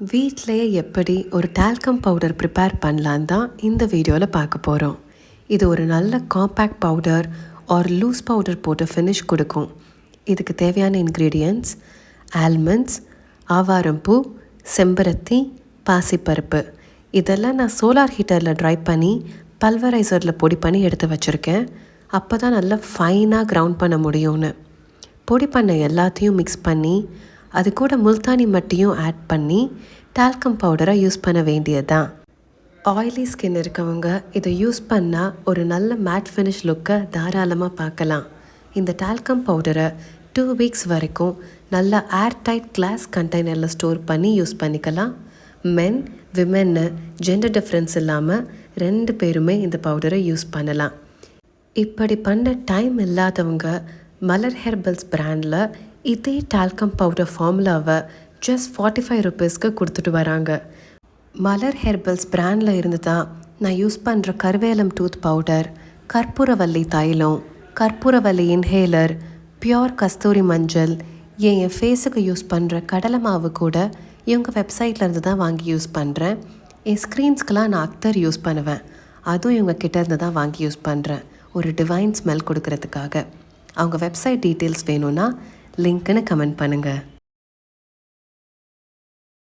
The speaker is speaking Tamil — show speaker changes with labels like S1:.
S1: வீட்டிலையே எப்படி ஒரு டால்கம் பவுடர் ப்ரிப்பேர் பண்ணலான்னு தான் இந்த வீடியோவில் பார்க்க போகிறோம். இது ஒரு நல்ல compact powder or loose powder போட்டு ஃபினிஷ் கொடுக்கும். இதுக்கு தேவையான இன்க்ரீடியன்ட்ஸ் ஆல்மண்ட்ஸ், ஆவாரம்பூ, செம்பருத்தி, பாசிப்பருப்பு. இதெல்லாம் நான் சோலார் ஹீட்டரில் ட்ரை பண்ணி பல்வரைசரில் பொடி பண்ணி எடுத்து வச்சுருக்கேன். அப்போ தான் நல்லா ஃபைனாக கிரவுண்ட் பண்ண முடியும்னு. பொடி பண்ண எல்லாத்தையும் மிக்ஸ் பண்ணி அது கூட முல்தானி மட்டியும் ஆட் பண்ணி டால்கம் பவுடரை யூஸ் பண்ண வேண்டியது தான். ஆயிலி ஸ்கின் இருக்கவங்க இதை யூஸ் பண்ணால் ஒரு நல்ல மேட் ஃபினிஷ் லுக்கை தாராளமாக பார்க்கலாம். இந்த டால்கம் பவுடரை 2 வீக்ஸ் வரைக்கும் நல்லா ஏர்டைட் கிளாஸ் கண்டெய்னரில் ஸ்டோர் பண்ணி யூஸ் பண்ணிக்கலாம். மென் விமென்னு ஜெண்டர் டிஃப்ரென்ஸ் இல்லாமல் 2 பேருமே இந்த பவுடரை யூஸ் பண்ணலாம். இப்படி பண்ண டைம் இல்லாதவங்க மலர் ஹெர்பல்ஸ் பிராண்டில் இதே டால்கம் பவுடர் ஃபார்முலாவை ஜஸ்ட் 45 ருபீஸ்க்கு கொடுத்துட்டு வராங்க. மலர் ஹெர்பல்ஸ் பிராண்டில் இருந்து தான் நான் யூஸ் பண்ணுற கருவேலம் டூத் பவுடர், கற்பூரவல்லி தைலம், கற்பூரவல்லி இன்ஹேலர், பியோர் கஸ்தூரி மஞ்சள், என் ஃபேஸுக்கு யூஸ் பண்ணுற கடலை மாவு கூட இவங்க வெப்சைட்டில் இருந்து தான் வாங்கி யூஸ் பண்ணுறேன். என் ஸ்க்ரீன்ஸ்க்கெலாம் நான் அக்தர் யூஸ் பண்ணுவேன். அதுவும் இவங்க கிட்டேருந்து தான் வாங்கி யூஸ் பண்ணுறேன், ஒரு டிவைன் ஸ்மெல் கொடுக்கறதுக்காக. அவங்க வெப்சைட் டீட்டெயில்ஸ் வேணும்னா லிங்க்குன்னு கமெண்ட் பண்ணுங்கள்.